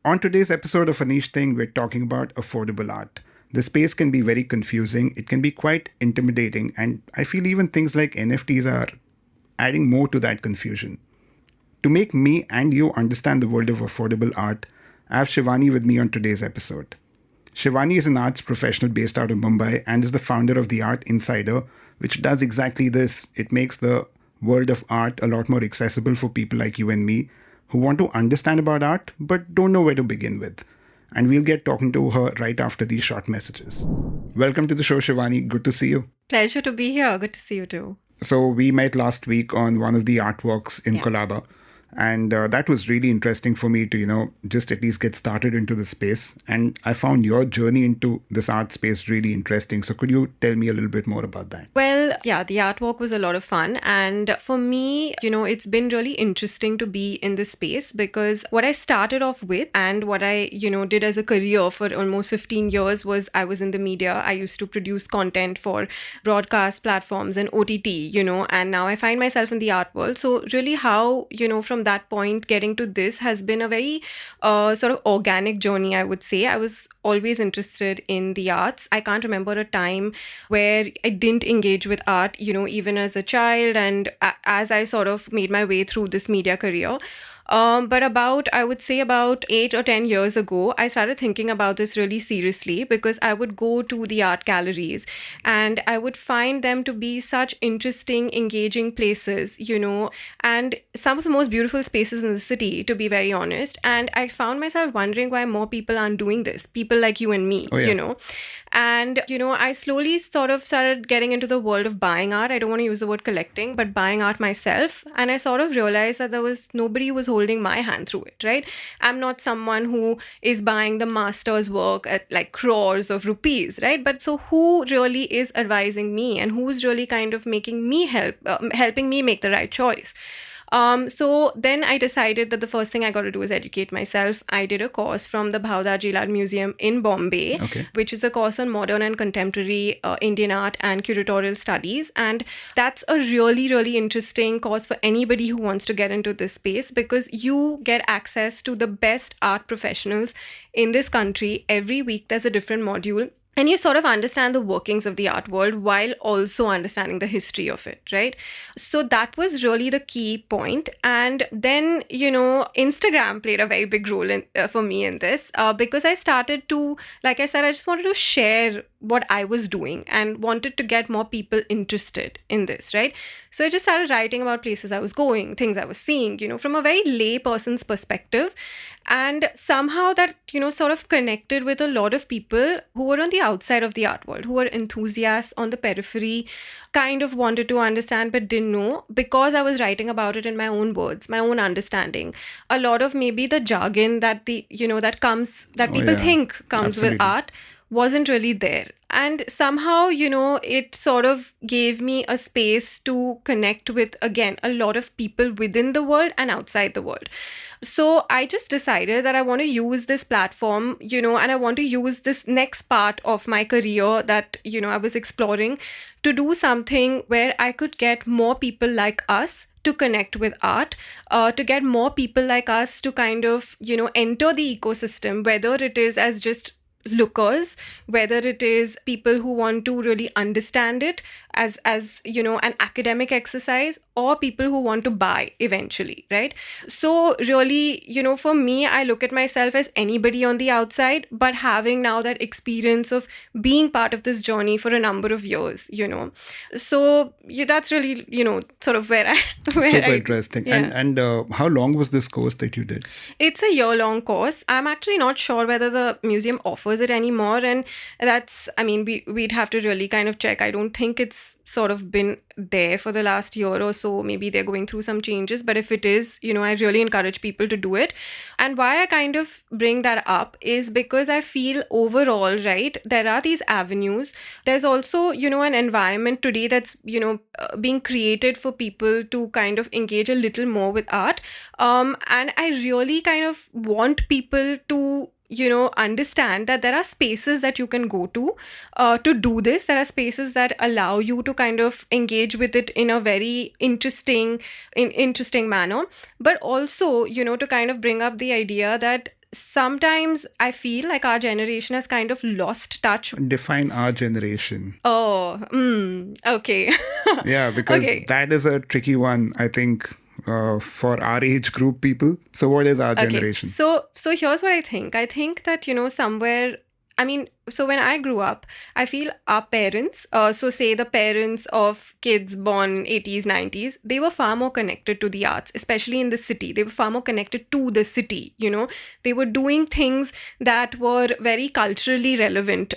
On today's episode of Anish Thing, we're talking about affordable art. The space can be very confusing, it can be quite intimidating, and I feel even things like NFTs are adding more to that confusion. To make me and you understand the world of affordable art, I have Shivani with me on today's episode. Shivani is an arts professional based out of Mumbai and is the founder of the Art Insider, which does exactly this. It makes the world of art a lot more accessible for people like you and me who want to understand about art but don't know where to begin with. And we'll get talking to her right after these short messages. Welcome to the show, Shivani. Good to see you. Pleasure to be here. Good to see you too. So we met last week on one of the artworks in Yeah. Colaba. And that was really interesting for me to, just at least get started into the space. And I found your journey into this art space really interesting. So could you tell me a little bit more about that? Well, yeah, the art walk was a lot of fun. And for me, it's been really interesting to be in this space because what I started off with and what I, did as a career for almost 15 years was I was in the media. I used to produce content for broadcast platforms and OTT, and now I find myself in the art world. So really how, from that point getting to this has been a very sort of organic journey, I would say. I was always interested in the arts. I can't remember a time where I didn't engage with art, even as a child and as I sort of made my way through this media career. But I would say about 8 or 10 years ago, I started thinking about this really seriously because I would go to the art galleries and I would find them to be such interesting, engaging places, and some of the most beautiful spaces in the city, to be very honest. And I found myself wondering why more people aren't doing this, people like you and me, Oh, yeah. And, I slowly sort of started getting into the world of buying art. I don't want to use the word collecting, but buying art myself. And I sort of realized that there was nobody who was holding my hand through it, right? I'm not someone who is buying the master's work at like crores of rupees, right? But so who really is advising me and who's really kind of making me helping me make the right choice? So then I decided that the first thing I got to do is educate myself. I did a course from the Bhavdaji Art Museum in Bombay, Okay. which is a course on modern and contemporary Indian art and curatorial studies. And that's a really, really interesting course for anybody who wants to get into this space because you get access to the best art professionals in this country. Every week there's a different module. And you sort of understand the workings of the art world while also understanding the history of it, right? So that was really the key point. And then, Instagram played a very big role for me in this because I started to, like I said, I just wanted to share what I was doing and wanted to get more people interested in this, right? So I just started writing about places I was going, things I was seeing, from a very lay person's perspective. And somehow that, sort of connected with a lot of people who were on the outside of the art world, who were enthusiasts on the periphery, kind of wanted to understand but didn't know because I was writing about it in my own words, my own understanding. A lot of maybe the jargon that that Oh, people yeah. think comes with Absolutely. art wasn't really there. And somehow, it sort of gave me a space to connect with, again, a lot of people within the world and outside the world. So I just decided that I want to use this platform, and I want to use this next part of my career that, I was exploring to do something where I could get more people like us to connect with art, to get more people like us to kind of, enter the ecosystem, whether it is as just lookers, whether it is people who want to really understand it as an academic exercise, or people who want to buy eventually, right? So really, for me, I look at myself as anybody on the outside, but having now that experience of being part of this journey for a number of years, so that's really, sort of where Super interesting. yeah. And how long was this course that you did? It's a year-long course. I'm actually not sure whether the museum offers it anymore, and we'd have to really kind of check. I don't think it's sort of been there for the last year or so. Maybe they're going through some changes, but if it is, I really encourage people to do it. And why I kind of bring that up is because I feel overall, right, there are these avenues. There's also, an environment today that's, being created for people to kind of engage a little more with art. And I really kind of want people to understand that there are spaces that you can go to do this. There are spaces that allow you to kind of engage with it in a very interesting manner. But also, to kind of bring up the idea that sometimes I feel like our generation has kind of lost touch. Define our generation. Oh, okay. Yeah, because Okay. that is a tricky one, I think, for our age group people. So, what is our Okay. generation? So here's what I think. I think that, somewhere, I mean, so when I grew up, I feel our parents, so say the parents of kids born 80s, 90s, they were far more connected to the arts, especially in the city. They were far more connected to the city. They were doing things that were very culturally relevant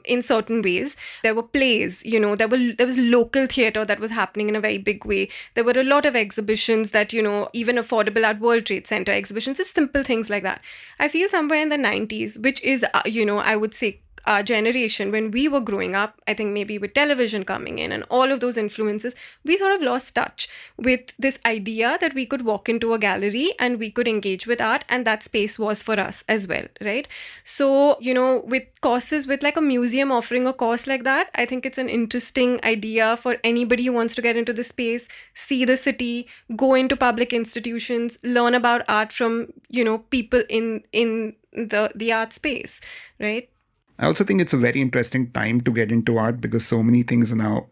in certain ways. There were plays, there was local theater that was happening in a very big way. There were a lot of exhibitions that, even affordable at World Trade Center exhibitions, just simple things like that. I feel somewhere in the 90s, which is, I would say, our generation, when we were growing up, I think maybe with television coming in and all of those influences, we sort of lost touch with this idea that we could walk into a gallery and we could engage with art, and that space was for us as well, right? So, with courses, with like a museum offering a course like that, I think it's an interesting idea for anybody who wants to get into the space, see the city, go into public institutions, learn about art from, people in the art space, right? I also think it's a very interesting time to get into art because so many things are now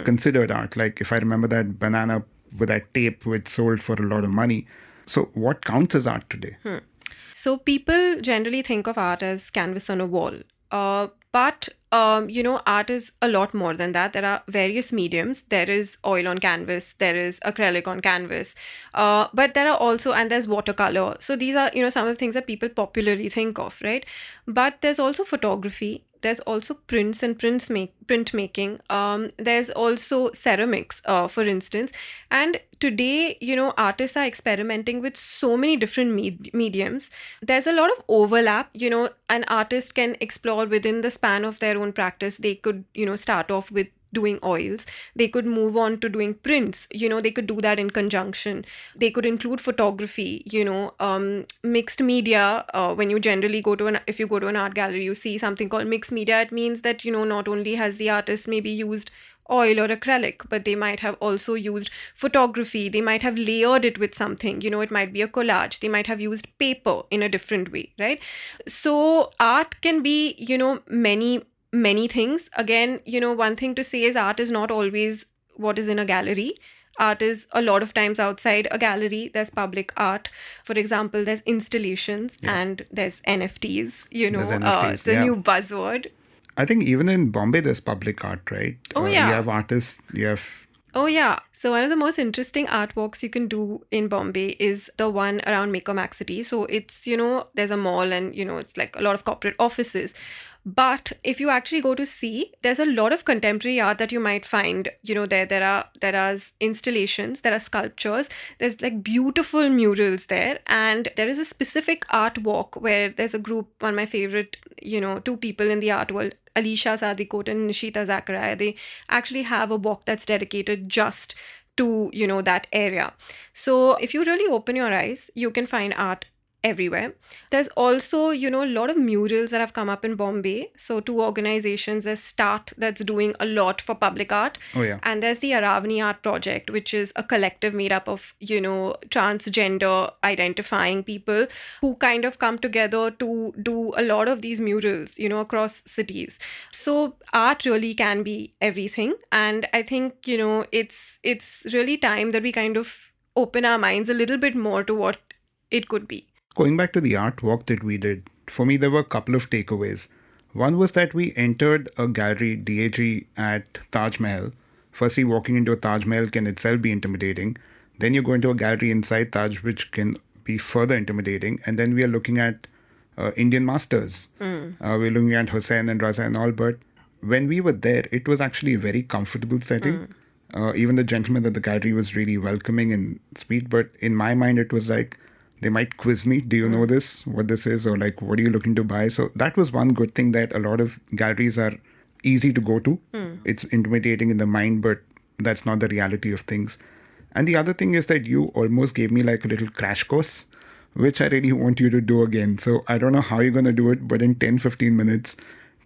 considered art. Like, if I remember that banana with that tape which sold for a lot of money. So, what counts as art today? So people generally think of art as canvas on a wall. But art is a lot more than that. There are various mediums. There is oil on canvas, there is acrylic on canvas, but there are also, and there's watercolor. So these are, some of the things that people popularly think of, right? But there's also photography. There's also prints and printmaking. There's also ceramics, for instance. And today, artists are experimenting with so many different mediums. There's a lot of overlap. An artist can explore within the span of their own practice. They could, start off with doing oils. They could move on to doing prints. They could do that in conjunction. They could include photography, mixed media. When you generally if you go to an art gallery, you see something called mixed media. It means that, not only has the artist maybe used oil or acrylic, but they might have also used photography. They might have layered it with something. It might be a collage. They might have used paper in a different way, right? So art can be, many things. Again, one thing to say is art is not always what is in a gallery. Art is a lot of times outside a gallery. There's public art. For example, there's installations and there's NFTs, There's NFTs, it's a new buzzword. I think even in Bombay, there's public art, right? Oh, yeah. You have artists, you have... Oh, yeah. So one of the most interesting art walks you can do in Bombay is the one around Maker Maxity. So it's, there's a mall and, it's like a lot of corporate offices. But if you actually go to see, there's a lot of contemporary art that you might find, there are installations, there are sculptures, there's like beautiful murals there. And there is a specific art walk where there's a group, one of my favorite, two people in the art world, Alisha Sadikot and Nishita Zachariah. They actually have a walk that's dedicated just to, that area. So if you really open your eyes, you can find art everywhere. There's also, a lot of murals that have come up in Bombay. So two organizations, there's START that's doing a lot for public art. Oh, yeah. And there's the Aravani Art Project, which is a collective made up of, transgender identifying people who kind of come together to do a lot of these murals, across cities. So art really can be everything. And I think, it's really time that we kind of open our minds a little bit more to what it could be. Going back to the art walk that we did, for me, there were a couple of takeaways. One was that we entered a gallery, DAG, at Taj Mahal. Firstly, walking into a Taj Mahal can itself be intimidating. Then you go into a gallery inside Taj, which can be further intimidating. And then we are looking at Indian masters. We're looking at Hussain and Raza and all. But when we were there, it was actually a very comfortable setting. Even the gentleman at the gallery was really welcoming and sweet. But in my mind, it was like, they might quiz me. Do you know this? What this is? Or like, what are you looking to buy? So that was one good thing, that a lot of galleries are easy to go to. It's intimidating in the mind, but that's not the reality of things. And the other thing is that you almost gave me like a little crash course, which I really want you to do again. So I don't know how you're going to do it, but in 10-15 minutes,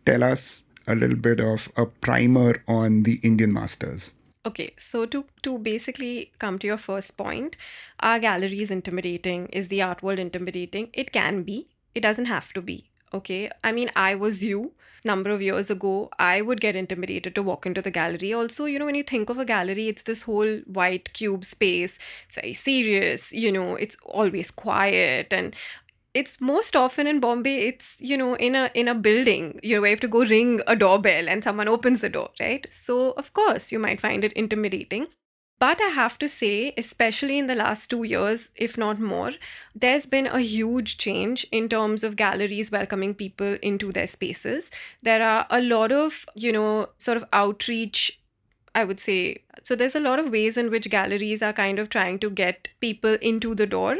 tell us a little bit of a primer on the Indian masters. Okay, so to basically come to your first point, our gallery is intimidating. Is the art world intimidating? It can be. It doesn't have to be. Okay. I mean, I was you number of years ago. I would get intimidated to walk into the gallery. Also, when you think of a gallery, it's this whole white cube space. It's very serious, it's always quiet, and it's most often in Bombay, it's, in a building, where you have to go ring a doorbell and someone opens the door, right? So of course you might find it intimidating. But I have to say, especially in the last 2 years, if not more, there's been a huge change in terms of galleries welcoming people into their spaces. There are a lot of, sort of outreach, I would say. So there's a lot of ways in which galleries are kind of trying to get people into the door,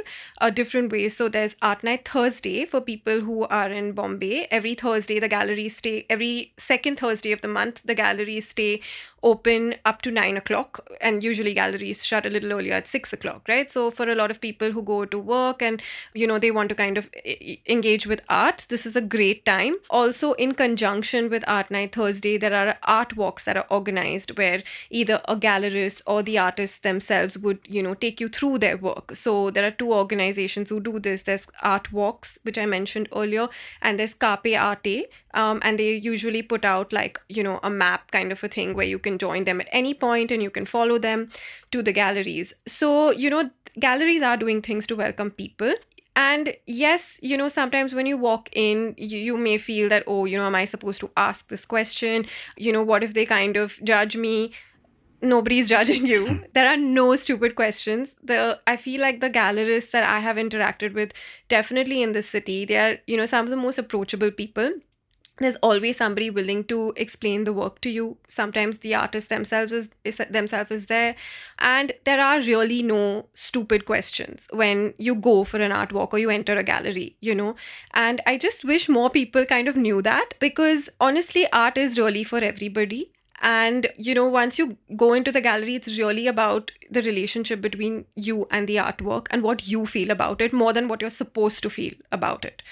different ways. So there's Art Night Thursday for people who are in Bombay. Every Thursday, the galleries stay, every second Thursday of the month, the galleries stay open up to 9 o'clock. And usually galleries shut a little earlier at 6 o'clock, right? So for a lot of people who go to work and, they want to kind of engage with art, this is a great time. Also, in conjunction with Art Night Thursday, there are art walks that are organized where either a gallerist or the artists themselves would, take you through their work. So there are two organizations who do this. There's Art Walks, which I mentioned earlier, and there's Cape Arte. And they usually put out like, a map kind of a thing where you can join them at any point and you can follow them to the galleries. So, galleries are doing things to welcome people. And yes, sometimes when you walk in, you may feel that, oh, am I supposed to ask this question? What if they kind of judge me? Nobody's judging you. There are no stupid questions. I feel like the gallerists that I have interacted with, definitely in this city, they are, some of the most approachable people. There's always somebody willing to explain the work to you. Sometimes the artist themselves is there. And there are really no stupid questions when you go for an art walk or you enter a gallery, And I just wish more people kind of knew that, because honestly, art is really for everybody. And, once you go into the gallery, it's really about the relationship between you and the artwork and what you feel about it more than what you're supposed to feel about it.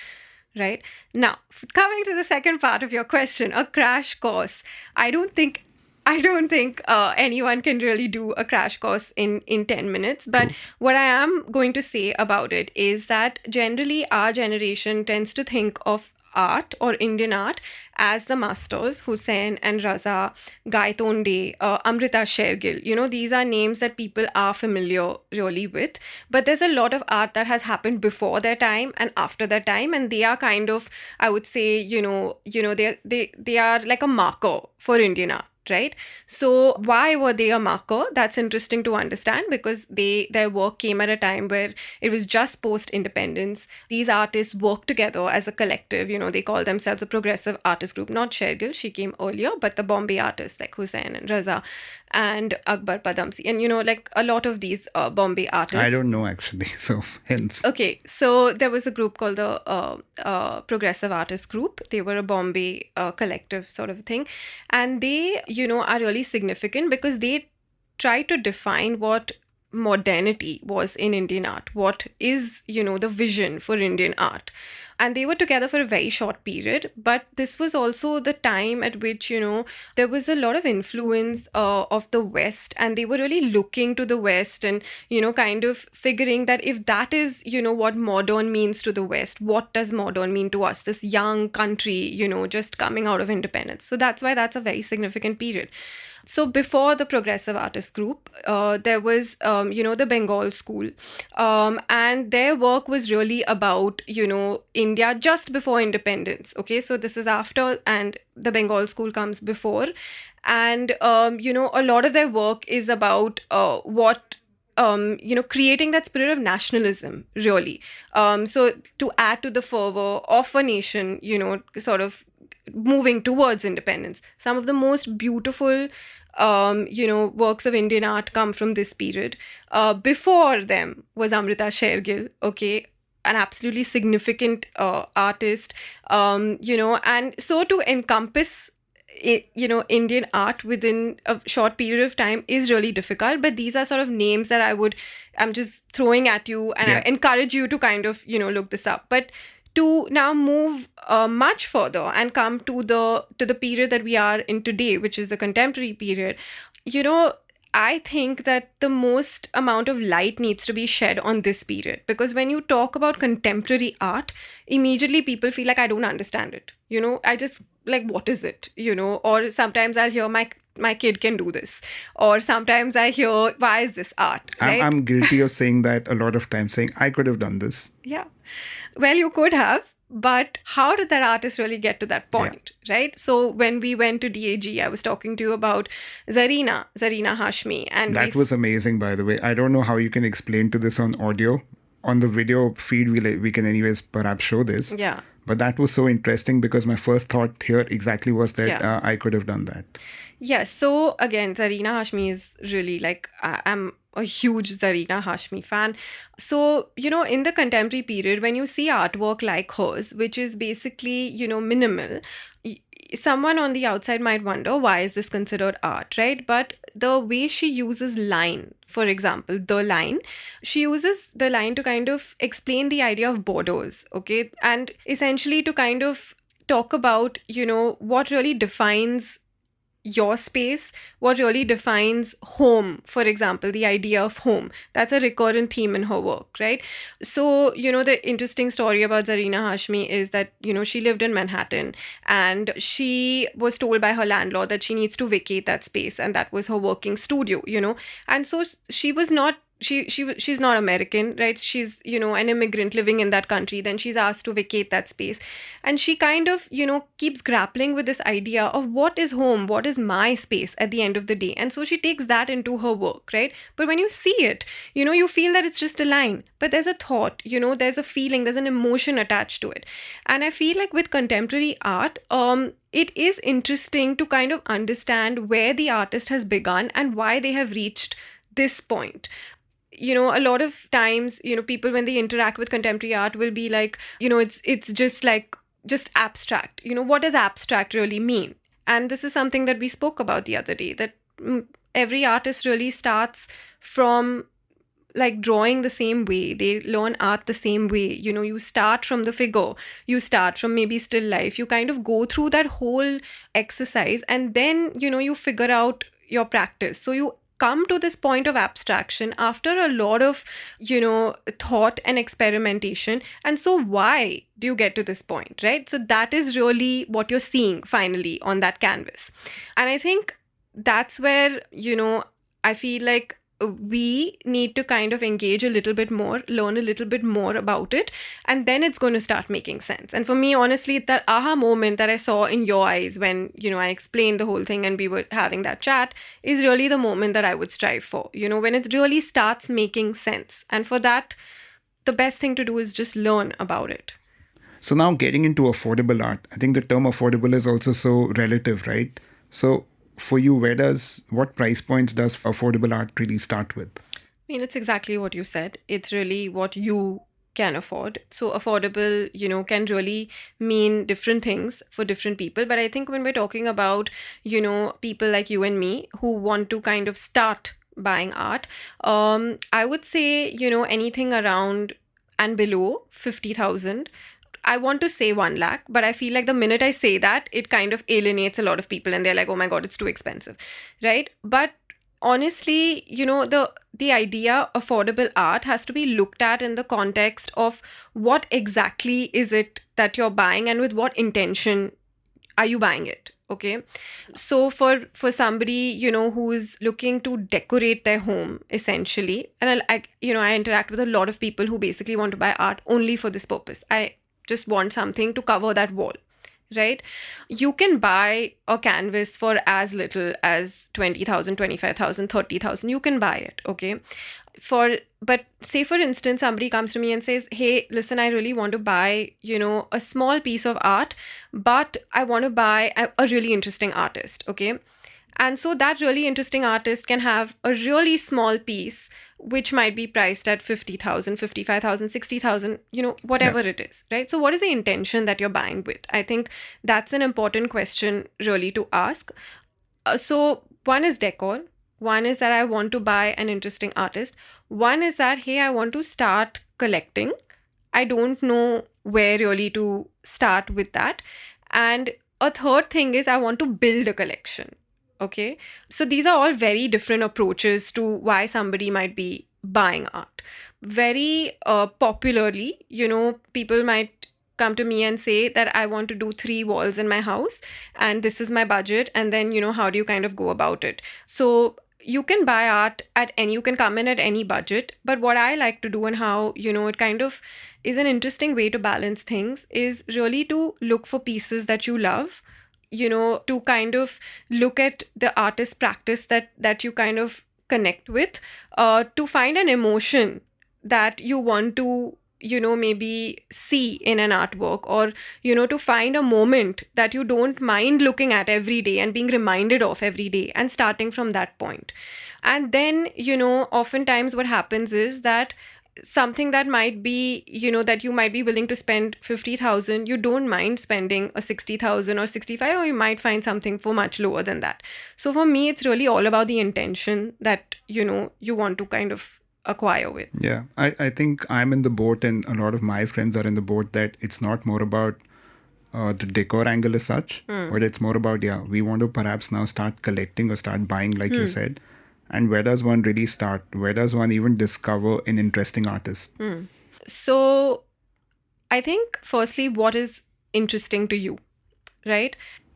Right? Now, coming to the second part of your question, a crash course. I don't think anyone can really do a crash course in 10 minutes. But what I am going to say about it is that generally our generation tends to think of art or Indian art as the masters, Hussain and Raza, Gaitonde, Amrita Shergill. These are names that people are familiar really with. But there's a lot of art that has happened before their time and after their time. And they are kind of, I would say, they are like a marker for Indian art. Right? So why were they a marker? That's interesting to understand, because their work came at a time where it was just post-independence. These artists worked together as a collective. They call themselves a progressive artist group. Not Shergill, she came earlier, but the Bombay artists like Hussain and Raza and Akbar Padamsi. And, like a lot of these Bombay artists. I don't know actually, so hence. Okay, so there was a group called the Progressive Artist Group. They were a Bombay collective sort of thing. And they, are really significant because they try to define what modernity was in Indian art. What is, the vision for Indian art. And they were together for a very short period. But this was also the time at which, there was a lot of influence of the West. And they were really looking to the West and, kind of figuring that if that is, what modern means to the West, what does modern mean to us? This young country, just coming out of independence. So that's why that's a very significant period. So before the Progressive Artist Group, there was, the Bengal School. And their work was really about, India just before independence. Okay, so this is after, and the Bengal School comes before. And, a lot of their work is about creating that spirit of nationalism, really. So to add to the fervor of a nation, sort of moving towards independence. Some of the most beautiful, works of Indian art come from this period. Before them was Amrita Shergill, okay, an absolutely significant artist, and so to encompass Indian art within a short period of time is really difficult. But these are sort of names that I'm just throwing at you, and I encourage you to kind of, look this up. But to now move much further and come to the period that we are in today, which is the contemporary period, I think that the most amount of light needs to be shed on this period, because when you talk about contemporary art, immediately people feel like I don't understand it. I just like, what is it? Or sometimes I'll hear my kid can do this, or sometimes I hear, why is this art, I'm, right? I'm guilty of saying that a lot of times, saying I could have done this. Yeah. Well, you could have, but how did that artist really get to that point, right? So when we went to DAG, I was talking to you about Zarina Hashmi, and That was amazing, by the way. I don't know how you can explain to this on audio. On the video feed, we can anyways perhaps show this. Yeah. But that was so interesting because my first thought here exactly was that Yeah. I could have done that. Yes. So again, Zarina Hashmi is really like, I'm a huge Zarina Hashmi fan. So, in the contemporary period, when you see artwork like hers, which is basically, minimal, someone on the outside might wonder, why is this considered art, right? But the way she uses line, for example, the line, she uses the line to kind of explain the idea of borders, okay? And essentially to kind of talk about, what really defines your space, what really defines home, for example, the idea of home. That's a recurrent theme in her work, right? So, the interesting story about Zarina Hashmi is that, she lived in Manhattan, and she was told by her landlord that she needs to vacate that space, and that was her working studio, and so she was not she's not American, right? She's, an immigrant living in that country. Then she's asked to vacate that space. And she kind of, keeps grappling with this idea of what is home, what is my space at the end of the day. And so she takes that into her work, right? But when you see it, you feel that it's just a line. But there's a thought, there's a feeling, there's an emotion attached to it. And I feel like with contemporary art, it is interesting to kind of understand where the artist has begun and why they have reached this point. A lot of times, people when they interact with contemporary art will be like, it's just like, just abstract. What does abstract really mean? And this is something that we spoke about the other day, that every artist really starts from like drawing the same way. They learn art the same way. You start from the figure, you start from maybe still life, you kind of go through that whole exercise, and then, you figure out your practice. So you come to this point of abstraction after a lot of, thought and experimentation. And so why do you get to this point, right? So that is really what you're seeing finally on that canvas. And I think that's where, I feel like we need to kind of engage a little bit more, learn a little bit more about it, and then it's going to start making sense. And for me, honestly, that aha moment that I saw in your eyes when, I explained the whole thing and we were having that chat is really the moment that I would strive for, when it really starts making sense. And for that, the best thing to do is just learn about it. So now getting into affordable art, I think the term affordable is also so relative, right? So for you, what price points does affordable art really start with? I mean, it's exactly what you said. It's really what you can afford. So affordable, can really mean different things for different people. But I think when we're talking about, people like you and me who want to kind of start buying art, I would say, anything around and below 50,000. I want to say 1 lakh, but I feel like the minute I say that, it kind of alienates a lot of people and they're like, oh my God, it's too expensive, right? But honestly, the idea affordable art has to be looked at in the context of what exactly is it that you're buying and with what intention are you buying it. Okay, so for somebody who's looking to decorate their home essentially, and I interact with a lot of people who basically want to buy art only for this purpose. I just want something to cover that wall, right? You can buy a canvas for as little as 20,000, 25,000, 30,000. You can buy it, okay? But say for instance, somebody comes to me and says, hey, listen, I really want to buy, a small piece of art, but I want to buy a really interesting artist, okay? And so that really interesting artist can have a really small piece, which might be priced at 50,000, 55,000, 60,000, whatever it is, right? So what is the intention that you're buying with? I think that's an important question really to ask. So one is decor. One is that I want to buy an interesting artist. One is that, hey, I want to start collecting. I don't know where really to start with that. And a third thing is I want to build a collection. Okay. So these are all very different approaches to why somebody might be buying art. Very popularly, people might come to me and say that I want to do 3 walls in my house and this is my budget. And then, how do you kind of go about it? So you can buy art you can come in at any budget. But what I like to do and how, it kind of is an interesting way to balance things is really to look for pieces that you love, to kind of look at the artist practice that you kind of connect with, to find an emotion that you want to, maybe see in an artwork, or, to find a moment that you don't mind looking at every day and being reminded of every day and starting from that point. And then, oftentimes what happens is that something that might be, that you might be willing to spend 50,000, you don't mind spending a 60,000 or 65, or you might find something for much lower than that. So for me, it's really all about the intention that, you want to kind of acquire with. Yeah, I think I'm in the boat, and a lot of my friends are in the boat, that it's not more about the decor angle as such, but it's more about, we want to perhaps now start collecting or start buying, like you said. And where does one really start? Where does one even discover an interesting artist? So I think firstly, what is interesting to you, right?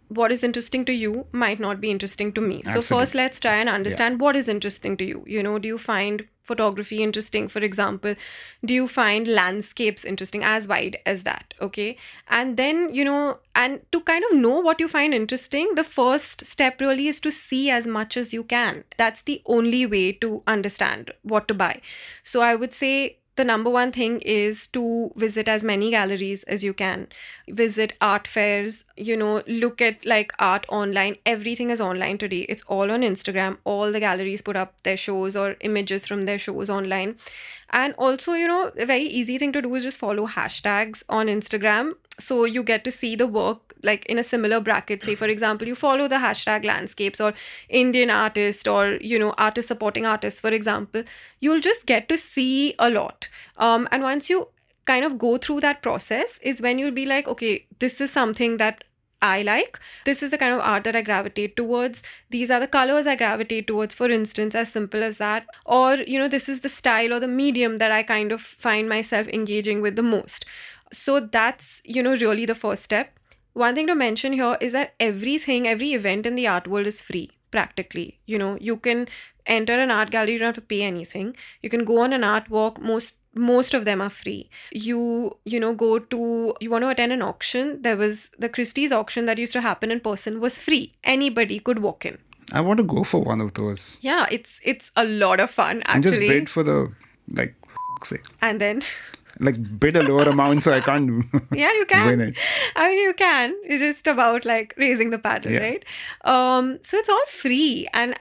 What is interesting to you might not be interesting to me. So Absolutely. first, let's try and understand what is interesting to you. Do you find photography interesting, for example? Do you find landscapes interesting, as wide as that? Okay. And then, and to kind of know what you find interesting, the first step really is to see as much as you can. That's the only way to understand what to buy. So I would say the number one thing is to visit as many galleries as you can. Visit art fairs, look at like art online. Everything is online today. It's all on Instagram. All the galleries put up their shows or images from their shows online. And also, a very easy thing to do is just follow hashtags on Instagram. So you get to see the work like in a similar bracket. Say, for example, you follow the hashtag landscapes or Indian artist, or, artist supporting artists, for example. You'll just get to see a lot. And once you kind of go through that process is when you'll be like, okay, this is something that I like. This is the kind of art that I gravitate towards. These are the colors I gravitate towards, for instance, as simple as that. Or, this is the style or the medium that I kind of find myself engaging with the most. So that's, really the first step. One thing to mention here is that every event in the art world is free, practically. You can enter an art gallery, you don't have to pay anything. You can go on an art walk. Most of them are free. You want to attend an auction. There was the Christie's auction that used to happen in person, was free. Anybody could walk in. I want to go for one of those. Yeah, it's a lot of fun, actually. And just bid for the, sake. And then bid a lower amount so I can't yeah, you can win it. I mean, you can. It's just about like raising the paddle, right? So it's all free, and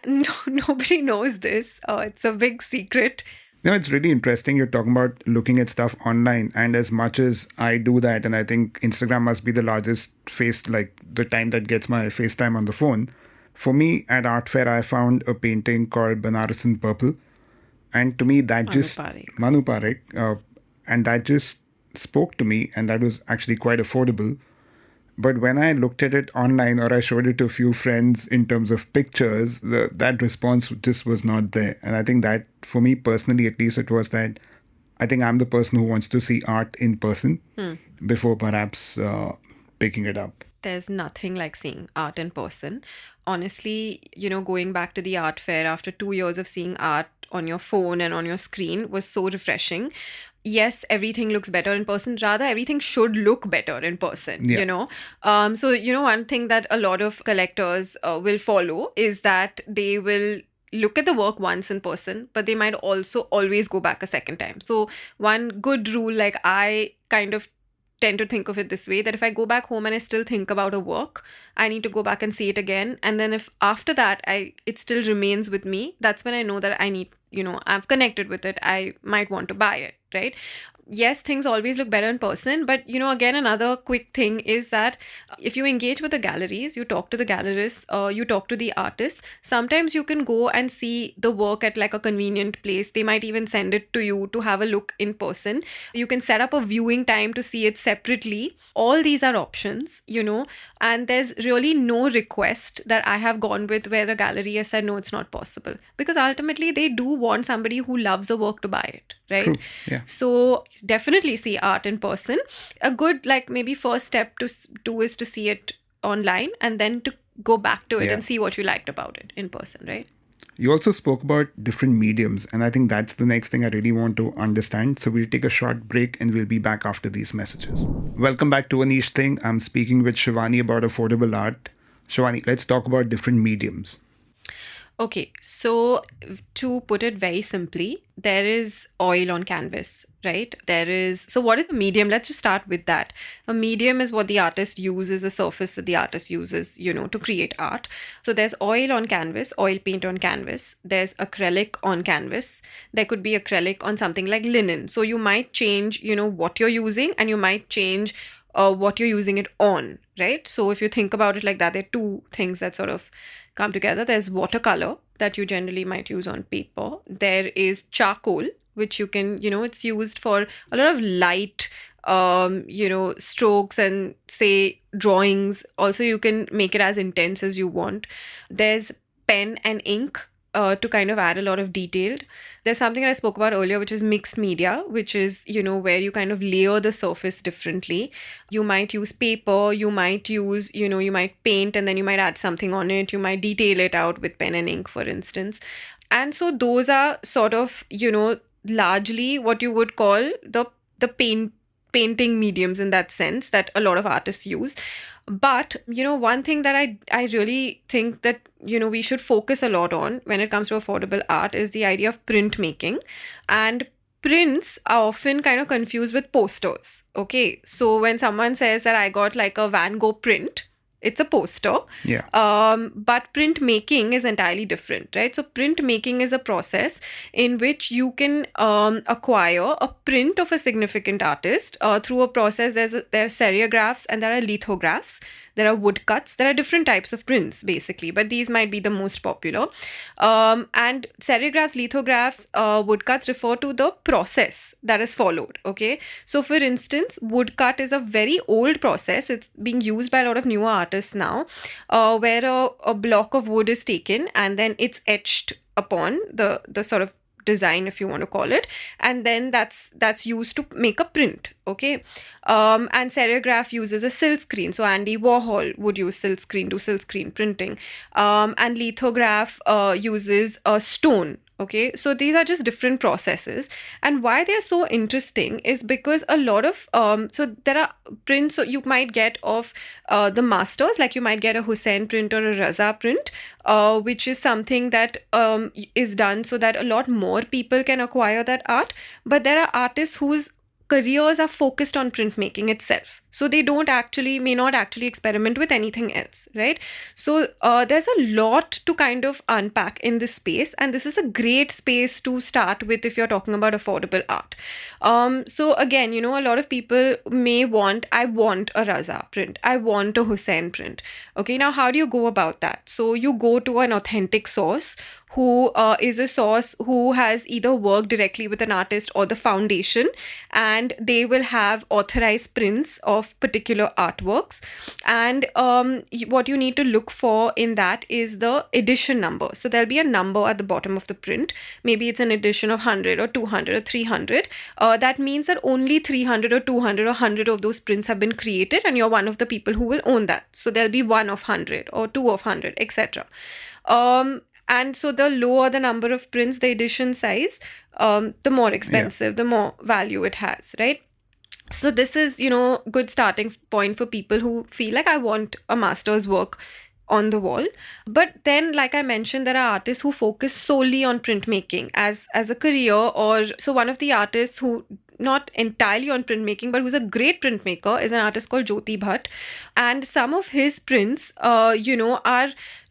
nobody knows this. It's a big secret. It's really interesting. You're talking about looking at stuff online, and as much as I do that, and I think Instagram must be the largest the time that gets my FaceTime on the phone. For me, at art fair, I found a painting called Banaras in Purple, and to me that just Manu Parekh, and that just spoke to me, and that was actually quite affordable. But when I looked at it online, or I showed it to a few friends in terms of pictures, that response just was not there. And I think that, for me personally, at least, it was that I think I'm the person who wants to see art in person before perhaps picking it up. There's nothing like seeing art in person. Honestly, going back to the art fair after 2 years of seeing art on your phone and on your screen was so refreshing. Yes, everything looks better in person. Rather, everything should look better in person, So, one thing that a lot of collectors will follow is that they will look at the work once in person, but they might also always go back a second time. So one good rule, like I kind of tend to think of it this way, that if I go back home and I still think about a work, I need to go back and see it again. And then if after that it still remains with me, that's when I know that I need, I've connected with it, I might want to buy it, right? yes, things always look better in person, but again, another quick thing is that if you engage with the galleries, you talk to the gallerists, you talk to the artists, sometimes you can go and see the work at like a convenient place. They might even send it to you to have a look in person. You can set up a viewing time to see it separately. All these are options, and there's really no request that I have gone with where the gallery has said, no, it's not possible. Because ultimately, they do want somebody who loves the work to buy it, right? True. Yeah. So definitely see art in person. A good, like, maybe first step to do is to see it online and then to go back to it and see what you liked about it in person, right? You also spoke about different mediums, and I think that's the next thing I really want to understand. So we'll take a short break and we'll be back after these messages. Welcome back to Anish Thing. I'm speaking with Shivani about affordable art. Shivani, let's talk about different mediums. Okay, so to put it very simply, there is oil on canvas, right? So what is the medium? Let's just start with that. A medium is what the artist uses, a surface that the artist uses, to create art. So there's oil on canvas, oil paint on canvas. There's acrylic on canvas. There could be acrylic on something like linen. So you might change, what you're using, and you might change what you're using it on, right? So if you think about it like that, there are two things that sort of come together. There's watercolor that you generally might use on paper. There is charcoal, which you can, it's used for a lot of light, strokes and say drawings. Also, you can make it as intense as you want. There's pen and ink, to kind of add a lot of detail. There's something I spoke about earlier, which is mixed media, which is, where you kind of layer the surface differently. You might use paper, you might use, you might paint and then you might add something on it. You might detail it out with pen and ink, for instance. And so those are sort of, largely what you would call the painting mediums in that sense that a lot of artists use. But, one thing that I really think that, we should focus a lot on when it comes to affordable art is the idea of printmaking. And prints are often kind of confused with posters. Okay. So when someone says that I got like a Van Gogh print, it's a poster. Yeah. But printmaking is entirely different, right? So printmaking is a process in which you can acquire a print of a significant artist through a process. There are serigraphs and there are lithographs. There are woodcuts. There are different types of prints, basically, but these might be the most popular. And serigraphs, lithographs, woodcuts refer to the process that is followed, okay? So, for instance, woodcut is a very old process. It's being used by a lot of newer artists now, where a block of wood is taken and then it's etched upon the sort of design, if you want to call it, and then that's used to make a print, okay? And serigraph uses a silk screen. So Andy Warhol would use silk screen, do silk screen printing. And lithograph uses a stone. Okay, so these are just different processes, and why they're so interesting is because a lot of so there are prints. So you might get of the masters, like you might get a Hussein print or a Raza print, which is something that is done so that a lot more people can acquire that art. But there are artists whose careers are focused on printmaking itself. So they may not actually experiment with anything else, right? So there's a lot to kind of unpack in this space. And this is a great space to start with if you're talking about affordable art. So again, a lot of people I want a Raza print. I want a Hussein print. Okay, now how do you go about that? So you go to an authentic source who is a source who has either worked directly with an artist or the foundation, and they will have authorized prints of particular artworks. And what you need to look for in that is the edition number. So there'll be a number at the bottom of the print. Maybe it's an edition of 100 or 200 or 300. That means that only 300 or 200 or 100 of those prints have been created, and you're one of the people who will own that. So there'll be 1 of 100 or 2 of 100, etc. And so the lower the number of prints, the edition size, the more expensive, the more value it has, right? So this is, good starting point for people who feel like I want a master's work on the wall. But then, like I mentioned, there are artists who focus solely on printmaking as a career. Or so one of the artists who not entirely on printmaking, but who's a great printmaker, is an artist called Jyoti Bhatt. And some of his prints, are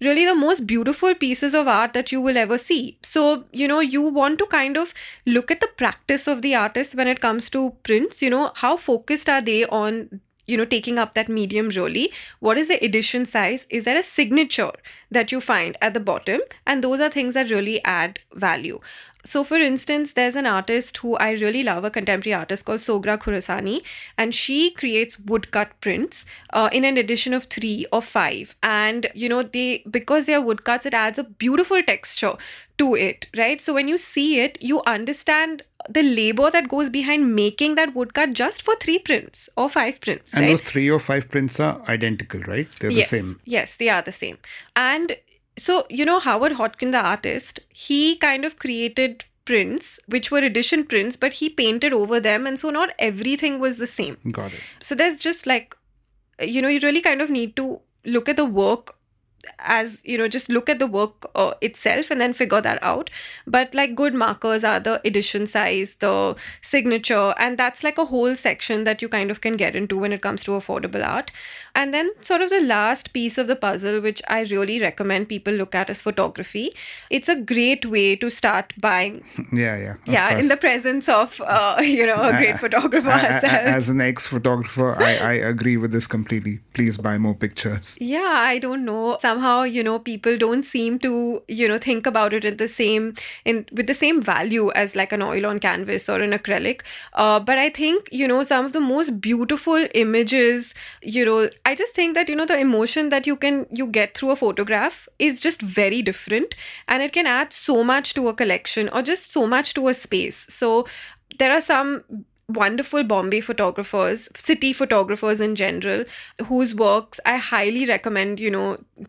really the most beautiful pieces of art that you will ever see. So, you want to kind of look at the practice of the artist when it comes to prints. How focused are they on taking up that medium really? What is the edition size? Is there a signature that you find at the bottom? And those are things that really add value. So, for instance, there's an artist who I really love, a contemporary artist called Sogra Khurasani, and she creates woodcut prints in an edition of 3 or 5. And, because they're woodcuts, it adds a beautiful texture to it, right? So, when you see it, you understand the labor that goes behind making that woodcut just for 3 prints or 5 prints. And right? those 3 or 5 prints are identical, right? They're the same. Yes, they are the same. And so, Howard Hodkin, the artist, he kind of created prints which were edition prints, but he painted over them. And so not everything was the same. Got it. So there's just you really kind of need to look at the work as, just look at the work itself and then figure that out. But good markers are the edition size, the signature, and that's a whole section that you kind of can get into when it comes to affordable art. And then sort of the last piece of the puzzle, which I really recommend people look at, is photography. It's a great way to start buying. Yeah, in the presence of, a great photographer herself. As an ex-photographer, I agree with this completely. Please buy more pictures. Yeah, I don't know. Somehow, people don't seem to, think about it with the same value as an oil on canvas or an acrylic. But I think, some of the most beautiful images, I just think that, the emotion that you get through a photograph is just very different, and it can add so much to a collection or just so much to a space. So there are some wonderful Bombay photographers, city photographers in general, whose works I highly recommend,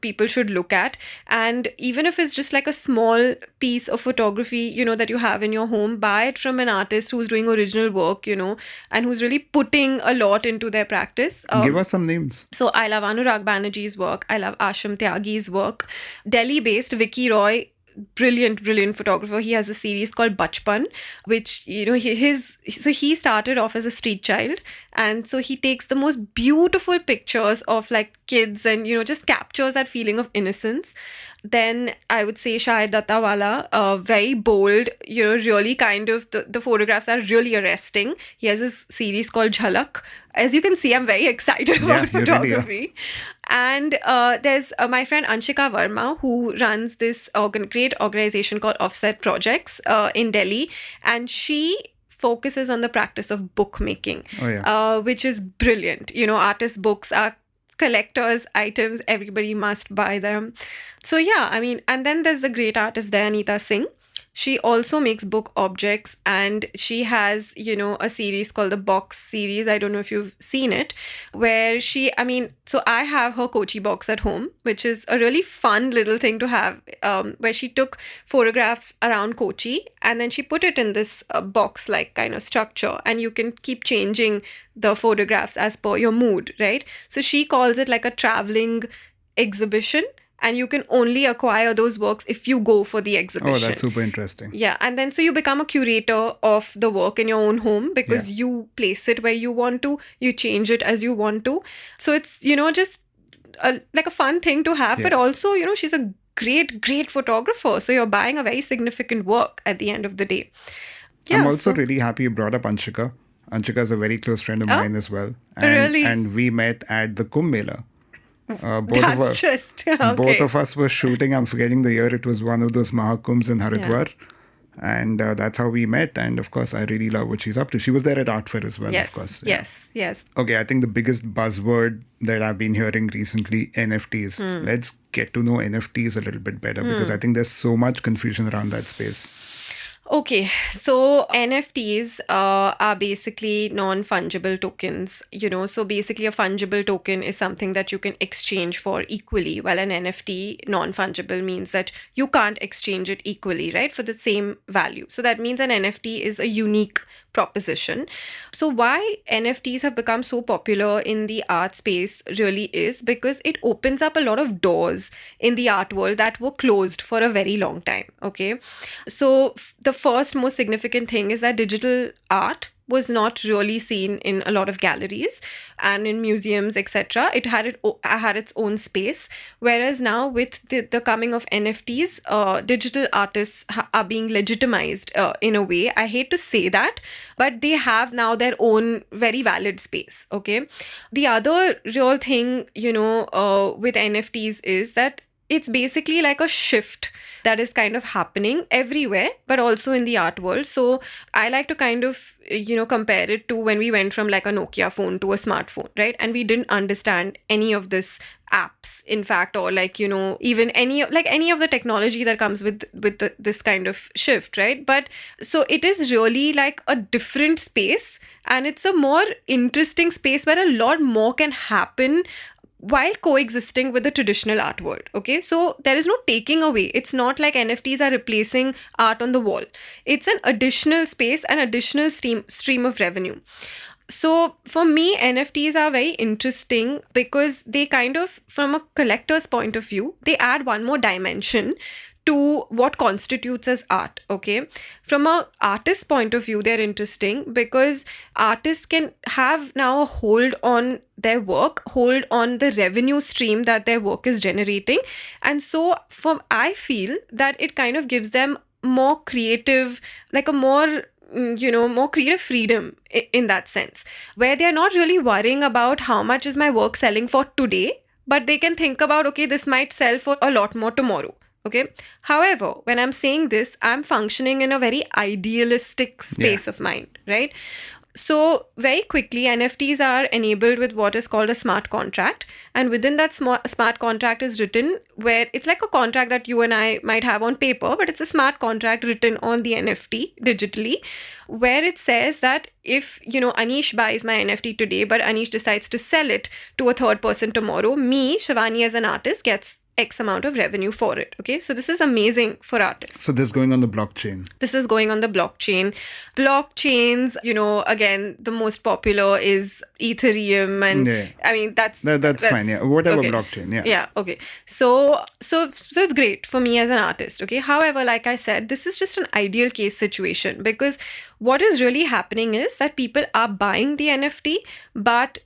people should look at. And even if it's just a small piece of photography, that you have in your home, buy it from an artist who's doing original work, and who's really putting a lot into their practice. Give us some names. So I love Anurag Banerjee's work. I love Asham Tyagi's work. Delhi-based Vicky Roy, brilliant photographer. He has a series called Bachpan, which he started off as a street child, and so he takes the most beautiful pictures of kids and just captures that feeling of innocence. Then I would say Shahid Dattawala, very bold, really kind of the photographs are really arresting. He has this series called Jhalak. As you can see, I'm very excited about photography. Really and there's my friend Anshika Verma, who runs this great organization called Offset Projects in Delhi, and she focuses on the practice of bookmaking, which is brilliant. Artists' books are collectors' items. Everybody must buy them. So yeah, and then there's the great artist Dayanita Singh. She also makes book objects, and she has, a series called the Box series. I don't know if you've seen it, where so I have her Kochi box at home, which is a really fun little thing to have, where she took photographs around Kochi and then she put it in this box-like kind of structure, and you can keep changing the photographs as per your mood, right? So she calls it a traveling exhibition. And you can only acquire those works if you go for the exhibition. Oh, that's super interesting. Yeah. And then so you become a curator of the work in your own home, because you place it where you want to, you change it as you want to. So it's, just a fun thing to have. But also, she's a great photographer. So you're buying a very significant work at the end of the day. Yeah, I'm also really happy you brought up Anshika. Anshika is a very close friend of mine as well. Really? And we met at the Kumbh Mela. Both of us were shooting. I'm forgetting the year. It was one of those Mahakumbhs in Haridwar. And that's how we met. And of course, I really love what she's up to. She was there at Art Fair as well, of course. Yes. Okay, I think the biggest buzzword that I've been hearing recently, NFTs. Let's get to know NFTs a little bit better, because I think there's so much confusion around that space. Okay, so NFTs are basically non-fungible tokens, so basically a fungible token is something that you can exchange for equally, while an NFT, non-fungible, means that you can't exchange it equally, right, for the same value. So that means an NFT is a unique proposition. So why NFTs have become so popular in the art space really is because it opens up a lot of doors in the art world that were closed for a very long time, okay? So the first most significant thing is that digital art was not really seen in a lot of galleries and in museums, etc. It had its own space. Whereas now, with the coming of NFTs, digital artists are being legitimized in a way. I hate to say that, but they have now their own very valid space. Okay. The other real thing, with NFTs is that it's basically like a shift that is kind of happening everywhere, but also in the art world. So I like to kind of, compare it to when we went from like a Nokia phone to a smartphone, right? And we didn't understand any of this apps, in fact, or like, even any of the technology that comes with this kind of shift, right? But so it is really like a different space, and it's a more interesting space where a lot more can happen while coexisting with the traditional art world. Okay, so there is no taking away. It's not like NFTs are replacing art on the wall. It's an additional space, an additional stream of revenue. So for me, NFTs are very interesting because they kind of, from a collector's point of view, they add one more dimension to what constitutes as art. Okay, from a artist's point of view, they're interesting because artists can have now a hold on their work, hold on the revenue stream that their work is generating. And so I feel that it kind of gives them more creative, like a more creative freedom in that sense, where they're not really worrying about how much is my work selling for today, but they can think about, okay, this might sell for a lot more tomorrow. Okay. However, when I'm saying this, I'm functioning in a very idealistic space of mind, right? So very quickly, NFTs are enabled with what is called a smart contract. And within that smart contract is written where it's like a contract that you and I might have on paper, but it's a smart contract written on the NFT digitally, where it says that if, Aneesh buys my NFT today, but Aneesh decides to sell it to a third person tomorrow, me, Shivani, as an artist, gets X amount of revenue for it. Okay, so this is amazing for artists. So this is going on the blockchain. This is going on the blockchain. Blockchains, again, the most popular is Ethereum, and I mean that's fine. Yeah, whatever okay. Blockchain. Yeah. Yeah. Okay. So it's great for me as an artist. Okay. However, like I said, this is just an ideal case situation because what is really happening is that people are buying the NFT, but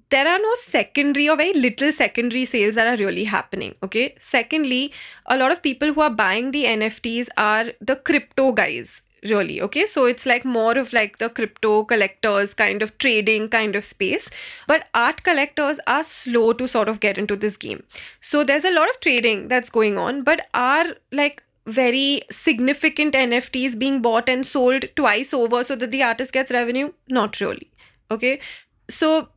there are no secondary or very little secondary sales that are really happening. Okay. Secondly, a lot of people who are buying the NFTs are the crypto guys, really. Okay. So it's like more of like the crypto collectors kind of trading kind of space. But art collectors are slow to sort of get into this game. So there's a lot of trading that's going on, but are like very significant NFTs being bought and sold twice over so that the artist gets revenue? Not really. Okay. So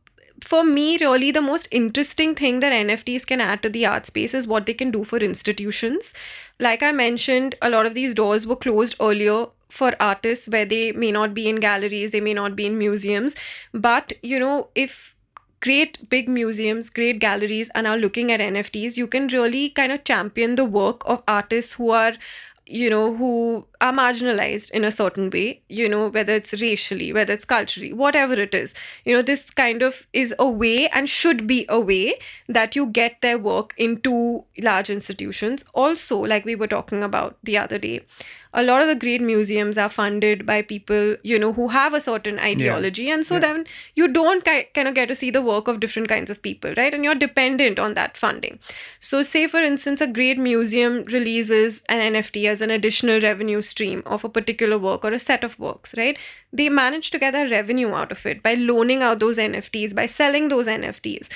for me, really, the most interesting thing that NFTs can add to the art space is what they can do for institutions. Like I mentioned, a lot of these doors were closed earlier for artists where they may not be in galleries, they may not be in museums. But, if great big museums, great galleries are now looking at NFTs, you can really kind of champion the work of artists who are who are marginalized in a certain way, whether it's racially, whether it's culturally, whatever it is. This kind of is a way and should be a way that you get their work into large institutions. Also, like we were talking about the other day, a lot of the great museums are funded by people, who have a certain ideology. Yeah. And so then you don't kind of get to see the work of different kinds of people, right? And you're dependent on that funding. So say, for instance, a great museum releases an NFT as an additional revenue stream of a particular work or a set of works, right? They manage to get a revenue out of it by loaning out those NFTs, by selling those NFTs.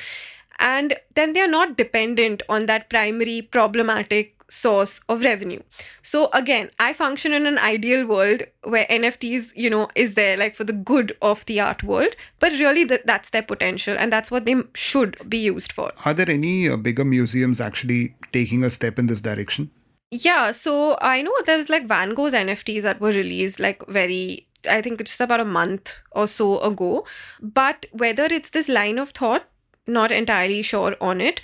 And then they are not dependent on that primary problematic source of revenue. So again, I function in an ideal world where NFTs, is there like for the good of the art world, but really that's their potential and that's what they should be used for. Are there any bigger museums actually taking a step in this direction? Yeah, so I know there's like Van Gogh's NFTs that were released like I think just about a month or so ago. But whether it's this line of thought, not entirely sure on it.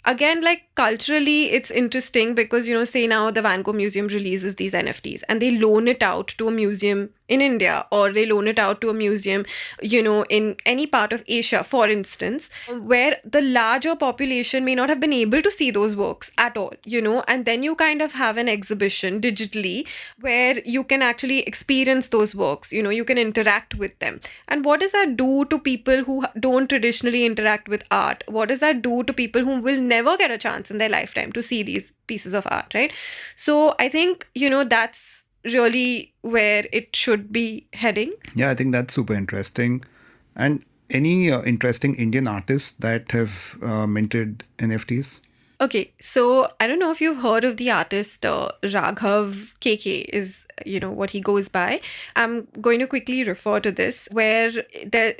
Again, like culturally, it's interesting because, say now the Van Gogh Museum releases these NFTs and they loan it out to a museum in India, or they loan it out to a museum, in any part of Asia, for instance, where the larger population may not have been able to see those works at all, and then you kind of have an exhibition digitally where you can actually experience those works, you can interact with them. And what does that do to people who don't traditionally interact with art? What does that do to people who will never get a chance in their lifetime to see these pieces of art, right? So I think, that's really where it should be heading. Yeah, I think that's super interesting. And any interesting Indian artists that have minted NFTs? Okay, so I don't know if you've heard of the artist Raghav Kakkar is, what he goes by. I'm going to quickly refer to this, where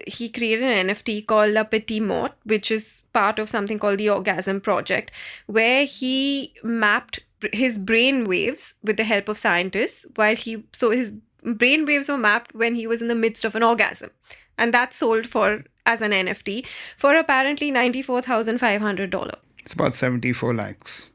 he created an NFT called La Petite Mort, which is part of something called the Orgasm Project, where he mapped his brain waves with the help of scientists so his brain waves were mapped when he was in the midst of an orgasm, and that's sold as an NFT for apparently $94,500. It's about 74 lakhs.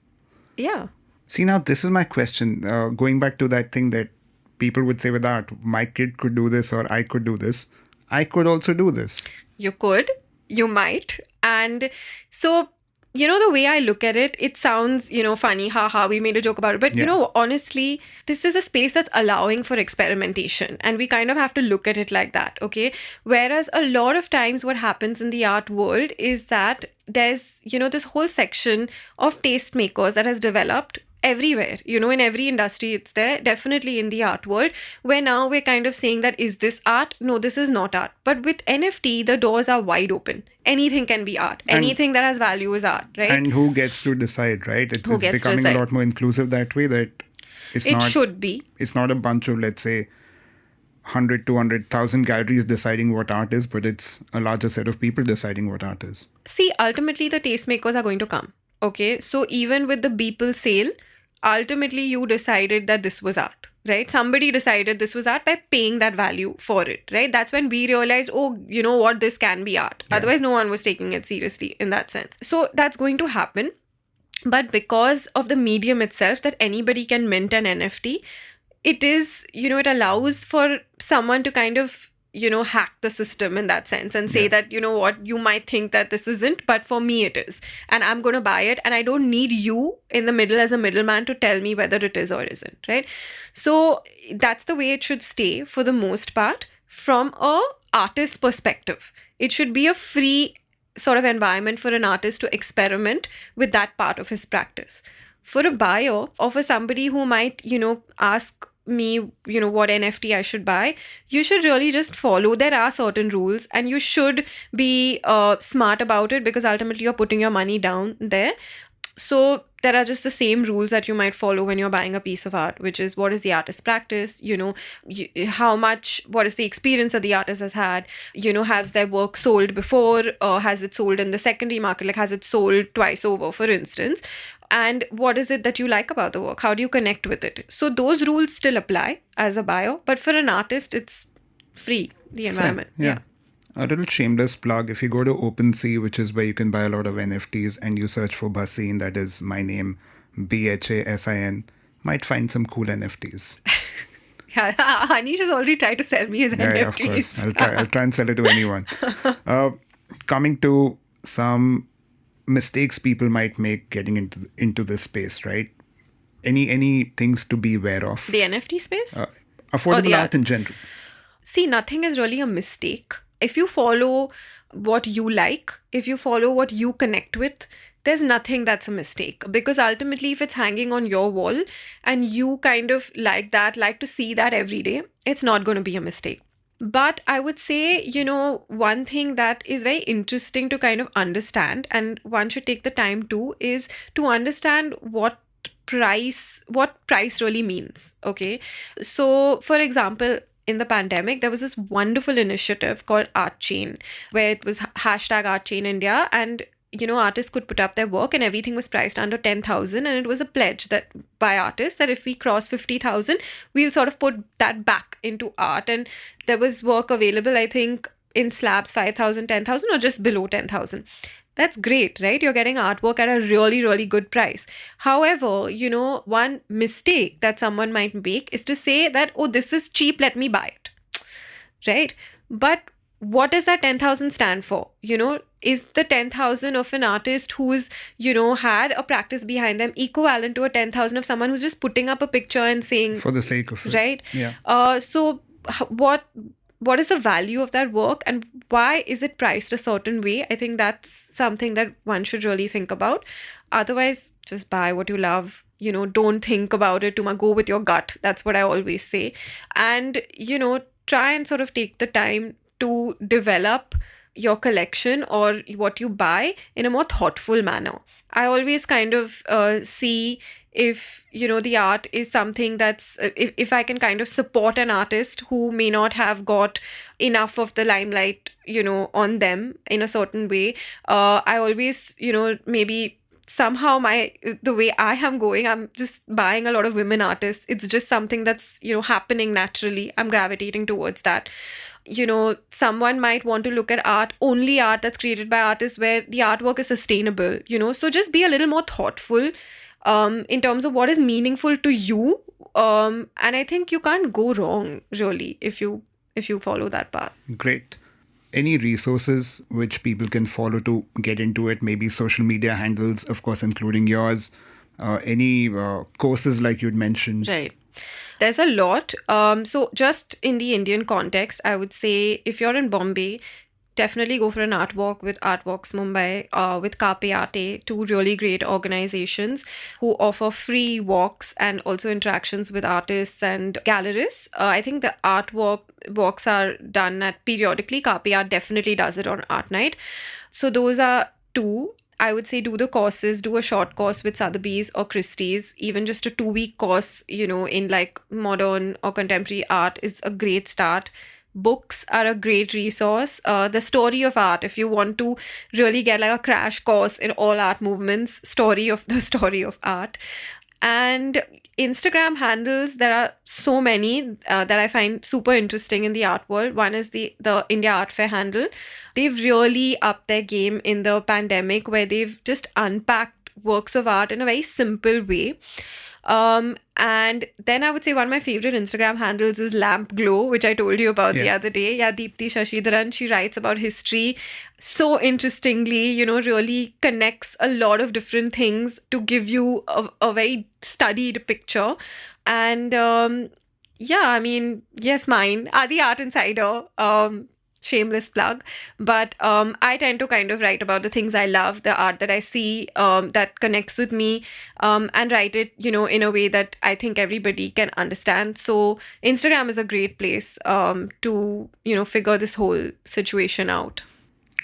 Yeah. See, now this is my question. Going back to that thing that people would say with art, my kid could do this or I could do this. I could also do this. You could, you might. And so, the way I look at it, it sounds, funny, haha, we made a joke about it. But, honestly, this is a space that's allowing for experimentation. And we kind of have to look at it like that, okay? Whereas a lot of times what happens in the art world is that there's, this whole section of tastemakers that has developed everywhere, in every industry it's there, definitely in the art world, where now we're kind of saying that, is this art? No, this is not art. But with NFT, the doors are wide open. Anything can be art. Anything that has value is art, right? And who gets to decide, right? It's becoming a lot more inclusive that way, that it should be. It's not a bunch of, let's say, 100, 200,000 galleries deciding what art is, but it's a larger set of people deciding what art is. See, ultimately, the tastemakers are going to come. Okay, so even with the Beeple sale, ultimately you decided that this was art, right? Somebody decided this was art by paying that value for it, right? That's when we realized, oh, you know what, this can be art. Yeah. Otherwise, no one was taking it seriously in that sense. So that's going to happen. But because of the medium itself, that anybody can mint an NFT, it is, it allows for someone to kind of, hack the system in that sense and say that, what, you might think that this isn't, but for me it is. And I'm going to buy it. And I don't need you in the middle as a middleman to tell me whether it is or isn't, right? So that's the way it should stay for the most part from a artist's perspective. It should be a free sort of environment for an artist to experiment with that part of his practice. For a buyer or for somebody who might, ask me, what NFT I should buy, you should really just follow. There are certain rules and you should be smart about it, because ultimately you're putting your money down there. So there are just the same rules that you might follow when you're buying a piece of art, which is, what is the artist's practice? How much, what is the experience that the artist has had? Has their work sold before, or has it sold in the secondary market? Like, has it sold twice over, for instance? And what is it that you like about the work? How do you connect with it? So those rules still apply as a buyer, but for an artist, it's free, the environment. Yeah. A little shameless plug. If you go to OpenSea, which is where you can buy a lot of NFTs, and you search for Bhasin, that is my name, Bhasin, might find some cool NFTs. Yeah, Aneesh has already tried to sell me his NFTs. Yeah, of course. I'll try and sell it to anyone. Coming to some mistakes people might make getting into this space, right? Any things to be aware of? The NFT space? Affordable art in general. See, nothing is really a mistake. If you follow what you like, if you follow what you connect with, there's nothing that's a mistake. Because ultimately, if it's hanging on your wall and you kind of like to see that every day, it's not going to be a mistake. But I would say, one thing that is very interesting to kind of understand, and one should take the time to, is to understand what price really means. Okay. So, for example, in the pandemic, there was this wonderful initiative called Art Chain, where it was hashtag Art Chain India, and artists could put up their work and everything was priced under 10,000, and it was a pledge that by artists that if we cross 50,000, we'll sort of put that back into art. And there was work available, I think, in slabs 5,000, 10,000, or just below 10,000. That's great, right? You're getting artwork at a really, really good price. However, one mistake that someone might make is to say that, oh, this is cheap, let me buy it, right? But what does that 10,000 stand for? Is the 10,000 of an artist who's, had a practice behind them equivalent to a 10,000 of someone who's just putting up a picture and saying, for the sake of it. Right? Yeah. So what is the value of that work, and why is it priced a certain way? I think that's something that one should really think about. Otherwise, just buy what you love. Don't think about it too much. Go with your gut. That's what I always say. And, try and sort of take the time to develop your collection or what you buy in a more thoughtful manner. I always kind of see if the art is something that's if I can kind of support an artist who may not have got enough of the limelight on them in a certain way. I always maybe somehow the way I am going, I'm just buying a lot of women artists. It's just something that's happening naturally. I'm gravitating towards that. Someone might want to look at only art that's created by artists where the artwork is sustainable, so just be a little more thoughtful in terms of what is meaningful to you. And I think you can't go wrong, really, if you follow that path. Great. Any resources which people can follow to get into it? Maybe social media handles, of course, including yours. Any courses like you'd mentioned? Right. There's a lot. So just in the Indian context, I would say if you're in Bombay, definitely go for an art walk with Artwalks Mumbai, with Carpe Arte, two really great organizations who offer free walks and also interactions with artists and gallerists. I think the walks are done at periodically. Carpe Art definitely does it on Art Night. So those are two. I would say do the courses, do a short course with Sotheby's or Christie's. Even just a 2-week course, in like modern or contemporary art is a great start. Books are a great resource. The Story of Art, if you want to really get like a crash course in all art movements, Story of Art. And Instagram handles, there are so many that I find super interesting in the art world. One is the India Art Fair handle. They've really upped their game in the pandemic, where they've just unpacked works of art in a very simple way. And then I would say one of my favorite Instagram handles is Lamp Glow, which I told you about the other day. Yeah, Deepthi Shashidharan, she writes about history so interestingly, really connects a lot of different things to give you a very studied picture. And yes, mine are the Art Insider. Shameless plug, but I tend to kind of write about the things I love, the art that I see that connects with me, and write it in a way that I think everybody can understand. So Instagram is a great place to figure this whole situation out.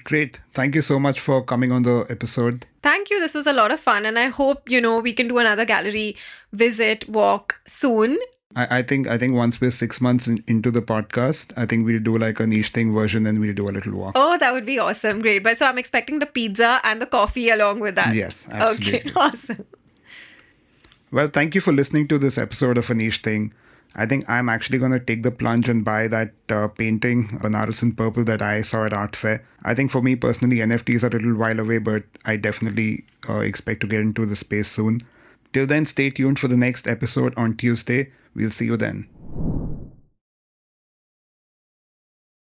Great. Thank you so much for coming on the episode. Thank you. This was a lot of fun, and I hope we can do another gallery walk soon. I think once we're 6 months into the podcast, I think we'll do like a niche thing version and we'll do a little walk. Oh, that would be awesome. Great. But so I'm expecting the pizza and the coffee along with that. Yes, absolutely. Okay, awesome. Well, thank you for listening to this episode of A Niche Thing. I think I'm actually going to take the plunge and buy that painting, Banaras in Purple, that I saw at Art Fair. I think for me personally, NFTs are a little while away, but I definitely expect to get into the space soon. Till then, stay tuned for the next episode on Tuesday. We'll see you then.